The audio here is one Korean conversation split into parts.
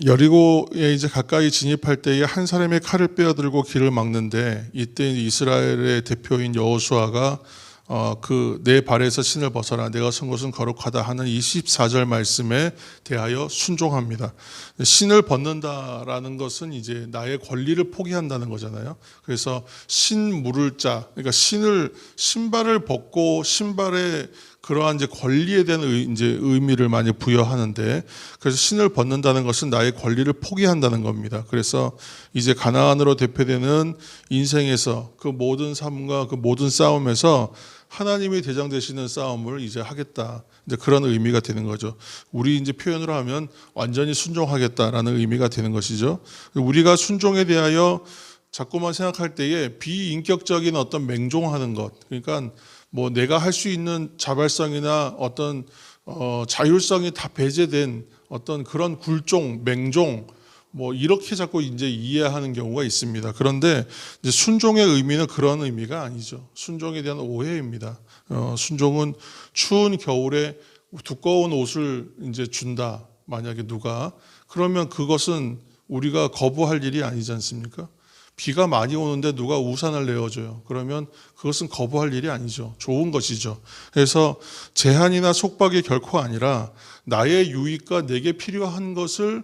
여리고에 이제 가까이 진입할 때에 한 사람의 칼을 빼어들고 길을 막는데, 이때 이스라엘의 대표인 여호수아가 내 발에서 신을 벗어라, 내가 선 곳은 거룩하다 하는 24절 말씀에 대하여 순종합니다. 신을 벗는다라는 것은 이제 나의 권리를 포기한다는 거잖아요. 그래서 신 물을 자, 그러니까 신발을 벗고 신발에 그러한 이제 권리에 대한 이제 의미를 많이 부여하는데, 그래서 신을 벗는다는 것은 나의 권리를 포기한다는 겁니다. 그래서 이제 가나안으로 대표되는 인생에서 그 모든 삶과 그 모든 싸움에서 하나님이 대장 되시는 싸움을 이제 하겠다, 이제 그런 의미가 되는 거죠. 우리 이제 표현으로 하면 완전히 순종하겠다라는 의미가 되는 것이죠. 우리가 순종에 대하여 자꾸만 생각할 때에 비인격적인 어떤 맹종하는 것, 그러니까 뭐 내가 할 수 있는 자발성이나 어떤 자율성이 다 배제된 어떤 그런 굴종, 맹종, 뭐 이렇게 자꾸 이제 이해하는 경우가 있습니다. 그런데 이제 순종의 의미는 그런 의미가 아니죠. 순종에 대한 오해입니다. 순종은 추운 겨울에 두꺼운 옷을 이제 준다, 만약에 누가, 그러면 그것은 우리가 거부할 일이 아니지 않습니까? 비가 많이 오는데 누가 우산을 내어줘요. 그러면 그것은 거부할 일이 아니죠. 좋은 것이죠. 그래서 제한이나 속박이 결코 아니라 나의 유익과 내게 필요한 것을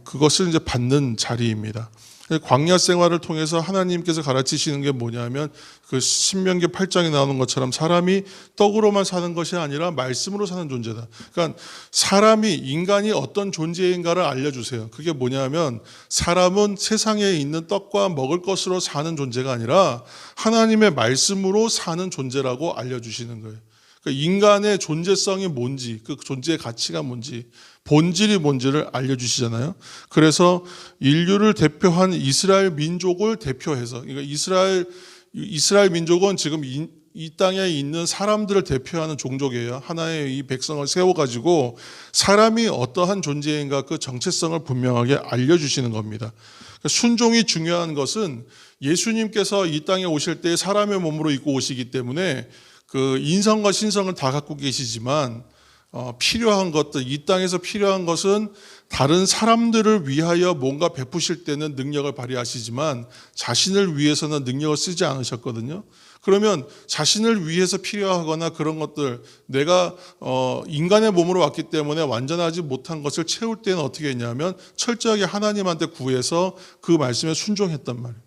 그것을 이제 받는 자리입니다. 광야 생활을 통해서 하나님께서 가르치시는 게 뭐냐면, 그 신명기 8장에 나오는 것처럼 사람이 떡으로만 사는 것이 아니라 말씀으로 사는 존재다. 그러니까 인간이 어떤 존재인가를 알려주세요. 그게 뭐냐면, 사람은 세상에 있는 떡과 먹을 것으로 사는 존재가 아니라 하나님의 말씀으로 사는 존재라고 알려주시는 거예요. 그러니까 인간의 존재성이 뭔지, 그 존재의 가치가 뭔지, 본질이 뭔지를 알려주시잖아요. 그래서 인류를 대표한 이스라엘 민족을 대표해서, 그러니까 이스라엘 민족은 지금 이 땅에 있는 사람들을 대표하는 종족이에요. 하나의 이 백성을 세워가지고 사람이 어떠한 존재인가 그 정체성을 분명하게 알려주시는 겁니다. 그러니까 순종이 중요한 것은 예수님께서 이 땅에 오실 때 사람의 몸으로 입고 오시기 때문에 그 인성과 신성을 다 갖고 계시지만, 필요한 것들, 이 땅에서 필요한 것은 다른 사람들을 위하여 뭔가 베푸실 때는 능력을 발휘하시지만 자신을 위해서는 능력을 쓰지 않으셨거든요. 그러면 자신을 위해서 필요하거나 그런 것들, 내가 인간의 몸으로 왔기 때문에 완전하지 못한 것을 채울 때는 어떻게 했냐면 철저하게 하나님한테 구해서 그 말씀에 순종했단 말이에요.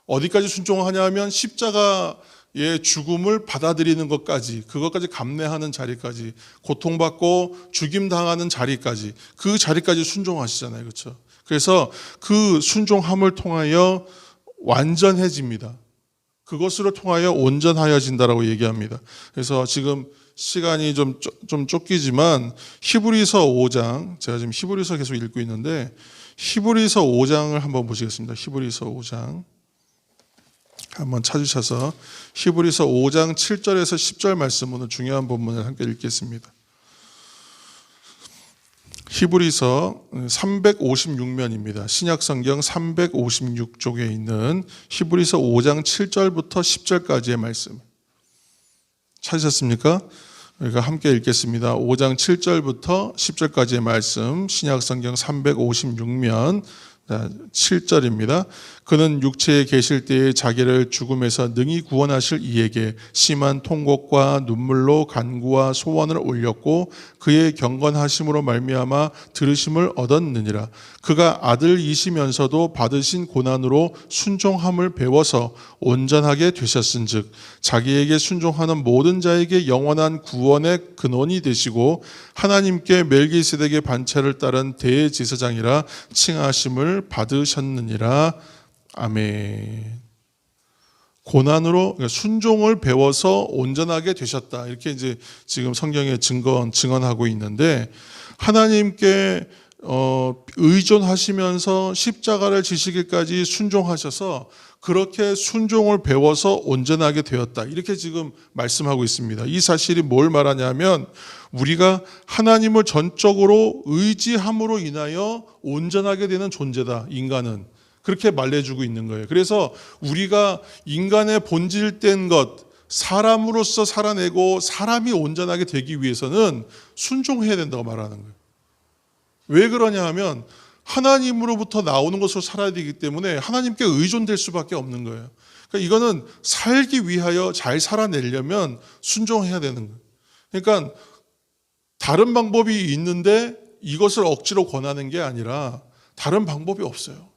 어디까지 순종하냐 하면 십자가의 죽음을 받아들이는 것까지, 그것까지 감내하는 자리까지, 고통받고 죽임당하는 자리까지, 그 자리까지 순종하시잖아요. 그렇죠? 그래서 그 순종함을 통하여 완전해집니다. 그것으로 통하여 온전하여진다라고 얘기합니다. 그래서 지금 시간이 좀 쫓기지만 히브리서 5장, 제가 지금 히브리서 계속 읽고 있는데 히브리서 5장을 한번 보시겠습니다. 히브리서 5장 한번 찾으셔서 히브리서 5장 7절에서 10절 말씀, 오늘 중요한 본문을 함께 읽겠습니다. 히브리서 356면입니다. 신약성경 356쪽에 있는 히브리서 5장 7절부터 10절까지의 말씀 찾으셨습니까? 우리가 함께 읽겠습니다. 5장 7절부터 10절까지의 말씀, 신약성경 356면 7절입니다. 그는 육체에 계실 때에 자기를 죽음에서 능히 구원하실 이에게 심한 통곡과 눈물로 간구와 소원을 올렸고 그의 경건하심으로 말미암아 들으심을 얻었느니라. 그가 아들이시면서도 받으신 고난으로 순종함을 배워서 온전하게 되셨은즉 자기에게 순종하는 모든 자에게 영원한 구원의 근원이 되시고 하나님께 멜기세덱의 반차를 따른 대제사장이라 칭하심을 받으셨느니라. 아멘. 고난으로, 그러니까 순종을 배워서 온전하게 되셨다, 이렇게 이제 지금 성경에 증언하고 있는데, 하나님께 의존하시면서 십자가를 지시기까지 순종하셔서 그렇게 순종을 배워서 온전하게 되었다, 이렇게 지금 말씀하고 있습니다. 이 사실이 뭘 말하냐면 우리가 하나님을 전적으로 의지함으로 인하여 온전하게 되는 존재다, 인간은. 그렇게 말해주고 있는 거예요. 그래서 우리가 인간의 본질된 것, 사람으로서 살아내고 사람이 온전하게 되기 위해서는 순종해야 된다고 말하는 거예요. 왜 그러냐 하면 하나님으로부터 나오는 것으로 살아야 되기 때문에 하나님께 의존될 수밖에 없는 거예요. 그러니까 이거는 살기 위하여 잘 살아내려면 순종해야 되는 거예요. 그러니까 다른 방법이 있는데 이것을 억지로 권하는 게 아니라 다른 방법이 없어요.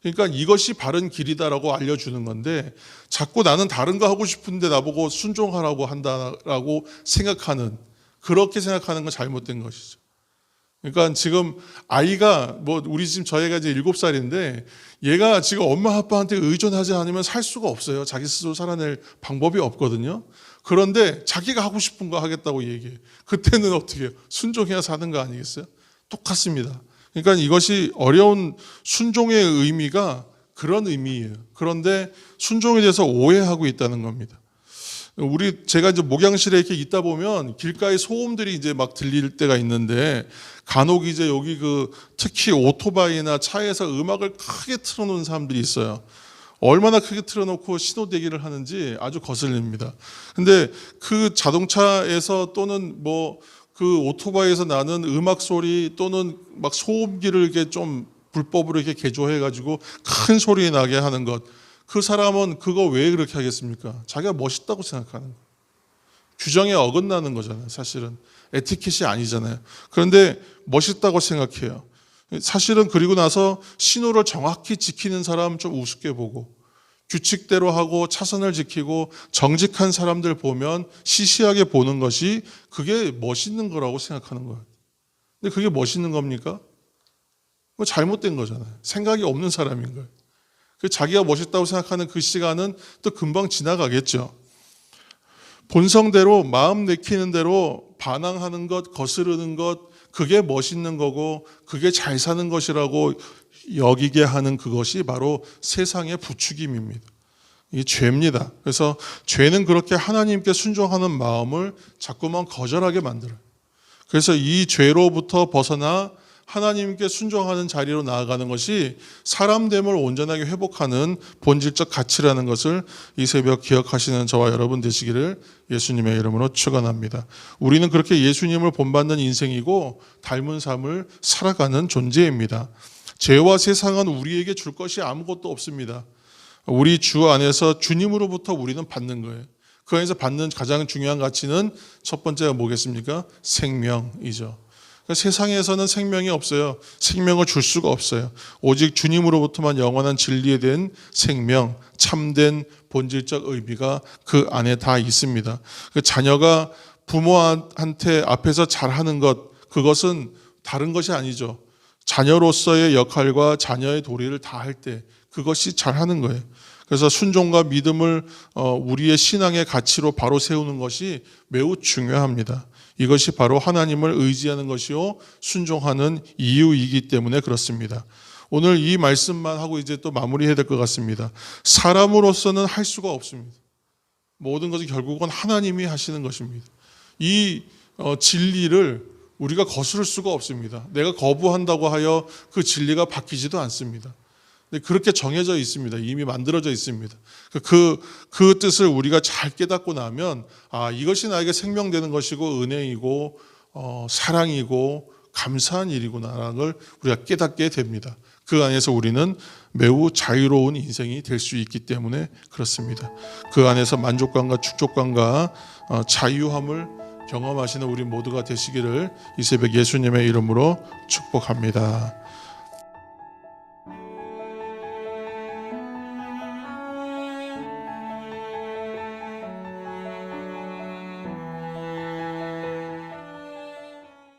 그러니까 이것이 바른 길이다라고 알려주는 건데 자꾸 나는 다른 거 하고 싶은데 나보고 순종하라고 한다라고 생각하는, 그렇게 생각하는 건 잘못된 것이죠. 그러니까 지금 아이가 우리 지금 저희가 이제 7살인데 얘가 지금 엄마 아빠한테 의존하지 않으면 살 수가 없어요. 자기 스스로 살아낼 방법이 없거든요. 그런데 자기가 하고 싶은 거 하겠다고 얘기해요. 그때는 어떻게 해요? 순종해야 사는 거 아니겠어요? 똑같습니다. 그러니까 이것이 어려운 순종의 의미가 그런 의미예요. 그런데 순종에 대해서 오해하고 있다는 겁니다. 제가 이제 목양실에 이렇게 있다 보면 길가에 소음들이 이제 막 들릴 때가 있는데 간혹 이제 여기 특히 오토바이나 차에서 음악을 크게 틀어놓은 사람들이 있어요. 얼마나 크게 틀어놓고 신호대기를 하는지 아주 거슬립니다. 근데 그 자동차에서 또는 그 오토바이에서 나는 음악 소리 또는 막 소음기를 이렇게 좀 불법으로 이렇게 개조해가지고 큰 소리 나게 하는 것, 그 사람은 그거 왜 그렇게 하겠습니까? 자기가 멋있다고 생각하는 거예요. 규정에 어긋나는 거잖아요. 사실은 에티켓이 아니잖아요. 그런데 멋있다고 생각해요. 사실은 그리고 나서 신호를 정확히 지키는 사람 좀 우습게 보고 규칙대로 하고 차선을 지키고 정직한 사람들 보면 시시하게 보는 것이 그게 멋있는 거라고 생각하는 거예요. 근데 그게 멋있는 겁니까? 그거 잘못된 거잖아요. 생각이 없는 사람인 거예요. 자기가 멋있다고 생각하는 그 시간은 또 금방 지나가겠죠. 본성대로 마음 내키는 대로 반항하는 것, 거스르는 것, 그게 멋있는 거고 그게 잘 사는 것이라고 여기게 하는 그것이 바로 세상의 부추김입니다. 이게 죄입니다. 그래서 죄는 그렇게 하나님께 순종하는 마음을 자꾸만 거절하게 만들어요. 그래서 이 죄로부터 벗어나 하나님께 순종하는 자리로 나아가는 것이 사람됨을 온전하게 회복하는 본질적 가치라는 것을 이 새벽 기억하시는 저와 여러분 되시기를 예수님의 이름으로 축원합니다. 우리는 그렇게 예수님을 본받는 인생이고 닮은 삶을 살아가는 존재입니다. 죄와 세상은 우리에게 줄 것이 아무것도 없습니다. 우리 주 안에서 주님으로부터 우리는 받는 거예요. 그 안에서 받는 가장 중요한 가치는 첫 번째가 뭐겠습니까? 생명이죠. 세상에서는 생명이 없어요. 생명을 줄 수가 없어요. 오직 주님으로부터만 영원한 진리에 대한 생명, 참된 본질적 의미가 그 안에 다 있습니다. 자녀가 부모한테 앞에서 잘하는 것, 그것은 다른 것이 아니죠. 자녀로서의 역할과 자녀의 도리를 다 할 때 그것이 잘하는 거예요. 그래서 순종과 믿음을 우리의 신앙의 가치로 바로 세우는 것이 매우 중요합니다. 이것이 바로 하나님을 의지하는 것이요 순종하는 이유이기 때문에 그렇습니다. 오늘 이 말씀만 하고 이제 또 마무리해야 될 것 같습니다. 사람으로서는 할 수가 없습니다. 모든 것이 결국은 하나님이 하시는 것입니다. 이 진리를 우리가 거스를 수가 없습니다. 내가 거부한다고 하여 그 진리가 바뀌지도 않습니다. 그렇게 정해져 있습니다. 이미 만들어져 있습니다. 그 뜻을 우리가 잘 깨닫고 나면 이것이 나에게 생명되는 것이고 은혜이고 사랑이고 감사한 일이구나라는 걸 우리가 깨닫게 됩니다. 그 안에서 우리는 매우 자유로운 인생이 될 수 있기 때문에 그렇습니다. 그 안에서 만족감과 축족감과 자유함을 경험하시는 우리 모두가 되시기를 이 새벽 예수님의 이름으로 축복합니다.